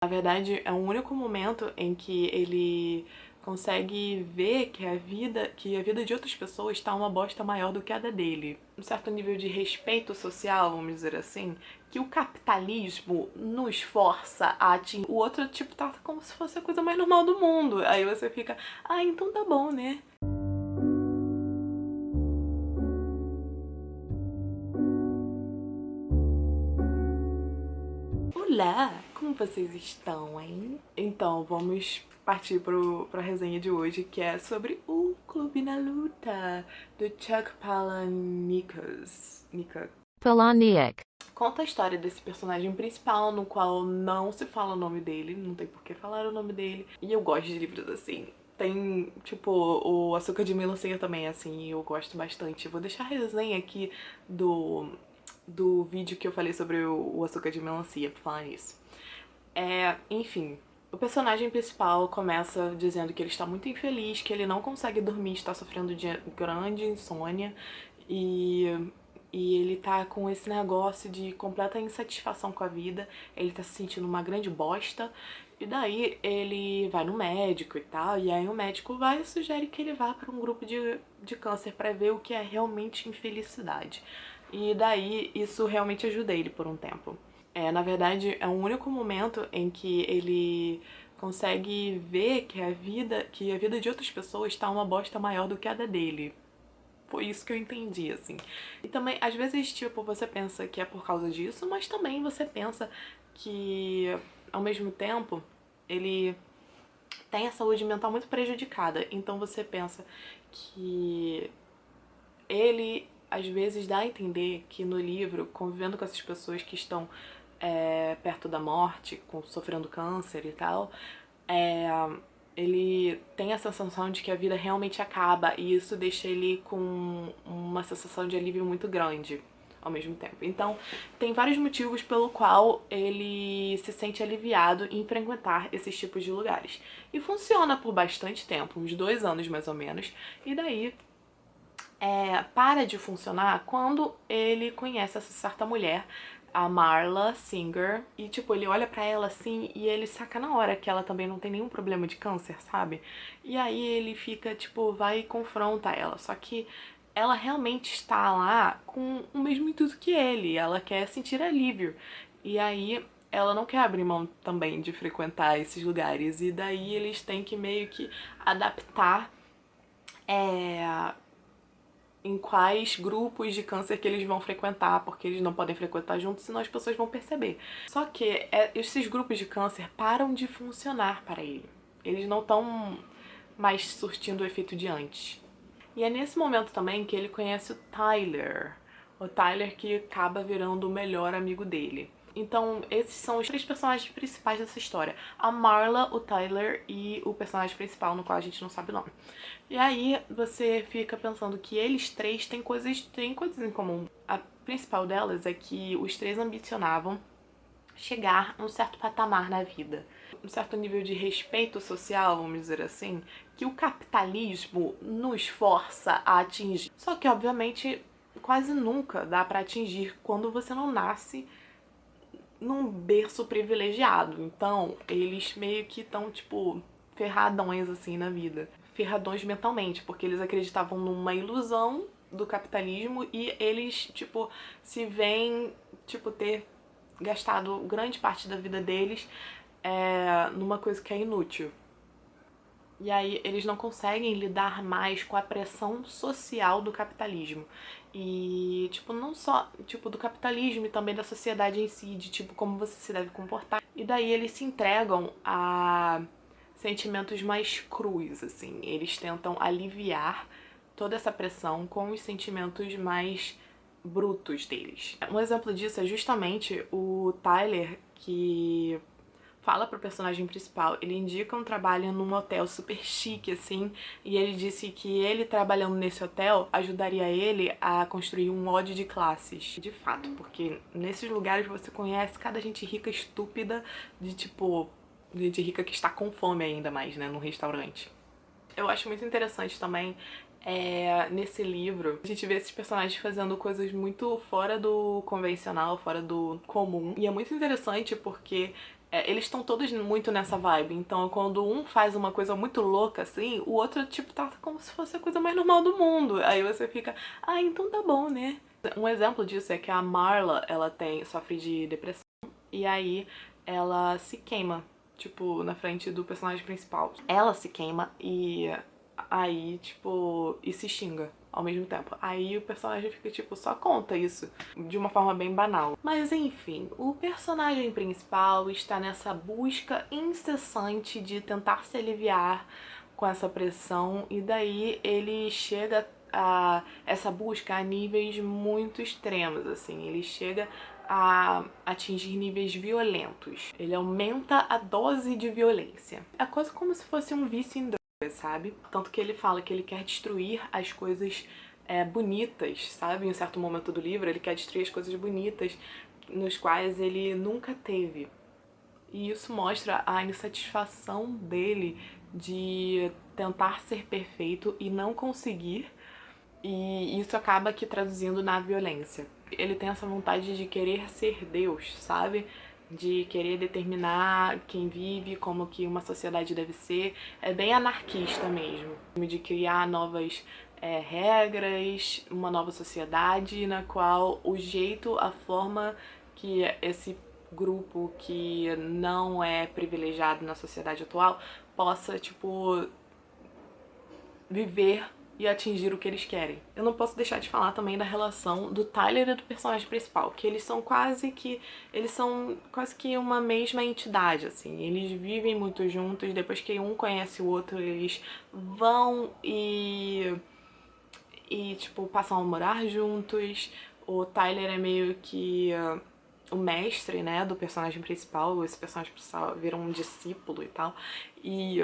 Na verdade, é o único momento em que ele consegue ver que a vida de outras pessoas está uma bosta maior do que a da dele. Um certo nível de respeito social, vamos dizer assim, que o capitalismo nos força a atingir. O outro, tipo, tá como se fosse a coisa mais normal do mundo. Aí você fica, ah, então tá bom, né? Olá, como vocês estão, hein? Então, vamos partir pra resenha de hoje, que é sobre o Clube na Luta, do Chuck Palahniuk. Conta a história desse personagem principal, no qual não se fala o nome dele, não tem por que falar o nome dele. E eu gosto de livros assim. Tem, tipo, o Açúcar de Melancia também, assim, e eu gosto bastante. Eu vou deixar a resenha aqui do vídeo que eu falei sobre o Açúcar de Melancia, pra falar nisso. Enfim, o personagem principal começa dizendo que ele está muito infeliz, que ele não consegue dormir, está sofrendo de grande insônia e, e ele tá com esse negócio de completa insatisfação com a vida, ele tá se sentindo uma grande bosta. E daí ele vai no médico e tal, e aí o médico vai e sugere que ele vá para um grupo de câncer para ver o que é realmente infelicidade. E daí isso realmente ajuda ele por um tempo. Na verdade, é o único momento em que ele consegue ver que a vida de outras pessoas está uma bosta maior do que a da dele. Foi isso que eu entendi, assim. E também, às vezes, tipo, você pensa que é por causa disso, mas também você pensa que, ao mesmo tempo, ele tem a saúde mental muito prejudicada. Então você pensa que ele às vezes dá a entender que no livro, convivendo com essas pessoas que estão perto da morte, sofrendo câncer e tal, é, ele tem a sensação de que a vida realmente acaba e isso deixa ele com uma sensação de alívio muito grande ao mesmo tempo. Então, tem vários motivos pelo qual ele se sente aliviado em frequentar esses tipos de lugares. E funciona por bastante tempo, uns 2 anos mais ou menos, e daí para de funcionar quando ele conhece essa certa mulher, a Marla Singer, e tipo, ele olha pra ela assim e ele saca na hora que ela também não tem nenhum problema de câncer, sabe? E aí ele fica, tipo, vai e confronta ela, só que ela realmente está lá com o mesmo intuito que ele, ela quer sentir alívio. E aí ela não quer abrir mão também de frequentar esses lugares, e daí eles têm que meio que adaptar é, em quais grupos de câncer que eles vão frequentar, porque eles não podem frequentar juntos, senão as pessoas vão perceber. Só que esses grupos de câncer param de funcionar para ele. Eles não estão mais surtindo o efeito de antes. E é nesse momento também que ele conhece o Tyler. O Tyler que acaba virando o melhor amigo dele. Então, esses são os 3 personagens principais dessa história. A Marla, o Tyler e o personagem principal, no qual a gente não sabe o nome. E aí você fica pensando que eles 3 têm coisas em comum. A principal delas é que os 3 ambicionavam chegar a um certo patamar na vida. Um certo nível de respeito social, vamos dizer assim, que o capitalismo nos força a atingir. Só que, obviamente, quase nunca dá pra atingir quando você não nasce num berço privilegiado. Então, eles meio que estão, tipo, ferradões assim na vida. Ferradões mentalmente, porque eles acreditavam numa ilusão do capitalismo e eles, tipo, se veem, tipo, ter gastado grande parte da vida deles numa coisa que é inútil. E aí eles não conseguem lidar mais com a pressão social do capitalismo. E, tipo, não só, tipo, do capitalismo e também da sociedade em si, de, tipo, como você se deve comportar. E daí eles se entregam a sentimentos mais crus, assim. Eles tentam aliviar toda essa pressão com os sentimentos mais brutos deles. Um exemplo disso é justamente o Tyler, que fala pro personagem principal, ele indica um trabalho num hotel super chique, assim, e ele disse que ele trabalhando nesse hotel ajudaria ele a construir um ódio de classes. De fato, porque nesses lugares você conhece cada gente rica estúpida, de tipo, gente rica que está com fome ainda mais, né, no restaurante. Eu acho muito interessante também nesse livro a gente vê esses personagens fazendo coisas muito fora do convencional, fora do comum. E é muito interessante porque eles estão todos muito nessa vibe, então quando um faz uma coisa muito louca assim, o outro tipo tá como se fosse a coisa mais normal do mundo. Aí você fica, ah, então tá bom, né? Um exemplo disso é que a Marla, ela sofre de depressão e aí ela se queima, tipo, na frente do personagem principal. Ela se queima e aí, tipo, e se xinga ao mesmo tempo. Aí o personagem fica, tipo, só conta isso de uma forma bem banal. Mas enfim, o personagem principal está nessa busca incessante de tentar se aliviar com essa pressão e daí ele chega a essa busca a níveis muito extremos, assim. Ele chega a atingir níveis violentos. Ele aumenta a dose de violência. É quase como se fosse um vício em drogas, sabe? Tanto que ele fala que ele quer destruir as coisas bonitas, sabe? Em um certo momento do livro, ele quer destruir as coisas bonitas nos quais ele nunca teve. E isso mostra a insatisfação dele de tentar ser perfeito e não conseguir, e isso acaba aqui traduzindo na violência. Ele tem essa vontade de querer ser Deus, sabe? De querer determinar quem vive, como que uma sociedade deve ser. É bem anarquista mesmo. De criar novas regras, uma nova sociedade na qual o jeito, a forma que esse grupo que não é privilegiado na sociedade atual possa, tipo, viver e atingir o que eles querem. Eu não posso deixar de falar também da relação do Tyler e do personagem principal, que eles são quase que uma mesma entidade, assim. Eles vivem muito juntos, depois que um conhece o outro, eles vão e tipo, passam a morar juntos. O Tyler é meio que o mestre, né, do personagem principal. Esse personagem principal vira um discípulo e tal. E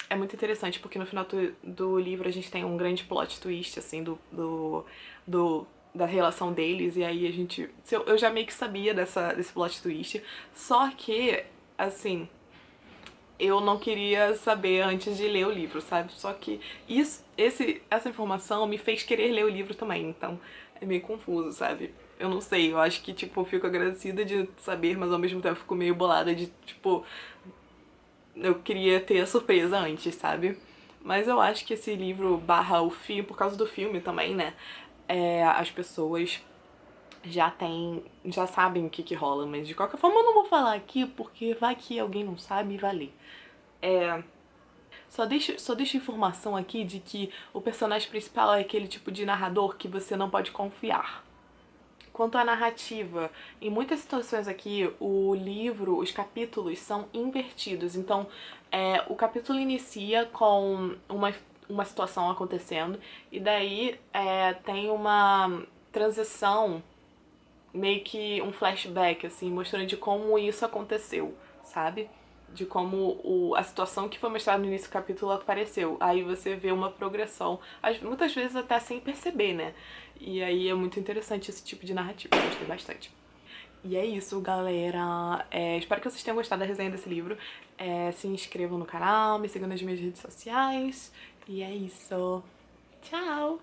é muito interessante porque no final do livro a gente tem um grande plot twist, assim, da relação deles. E aí a gente... Eu já meio que sabia desse plot twist. Só que, assim, eu não queria saber antes de ler o livro, sabe? Só que essa informação me fez querer ler o livro também, então é meio confuso, sabe? Eu não sei, eu acho que, tipo, eu fico agradecida de saber, mas ao mesmo tempo fico meio bolada de, tipo, eu queria ter a surpresa antes, sabe? Mas eu acho que esse livro barra o filme, por causa do filme também, né? As pessoas já sabem o que rola, mas de qualquer forma eu não vou falar aqui porque vai que alguém não sabe e vai ler. Só deixo informação aqui de que o personagem principal é aquele tipo de narrador que você não pode confiar. Quanto à narrativa, em muitas situações aqui, o livro, os capítulos são invertidos. Então, o capítulo inicia com uma situação acontecendo e daí tem uma transição, meio que um flashback, assim, mostrando de como isso aconteceu, sabe? De como a situação que foi mostrada no início do capítulo apareceu. Aí você vê uma progressão, muitas vezes até sem perceber, né? E aí é muito interessante esse tipo de narrativa, eu gostei bastante. E é isso, galera. Espero que vocês tenham gostado da resenha desse livro. Se inscrevam no canal, me sigam nas minhas redes sociais. E é isso. Tchau!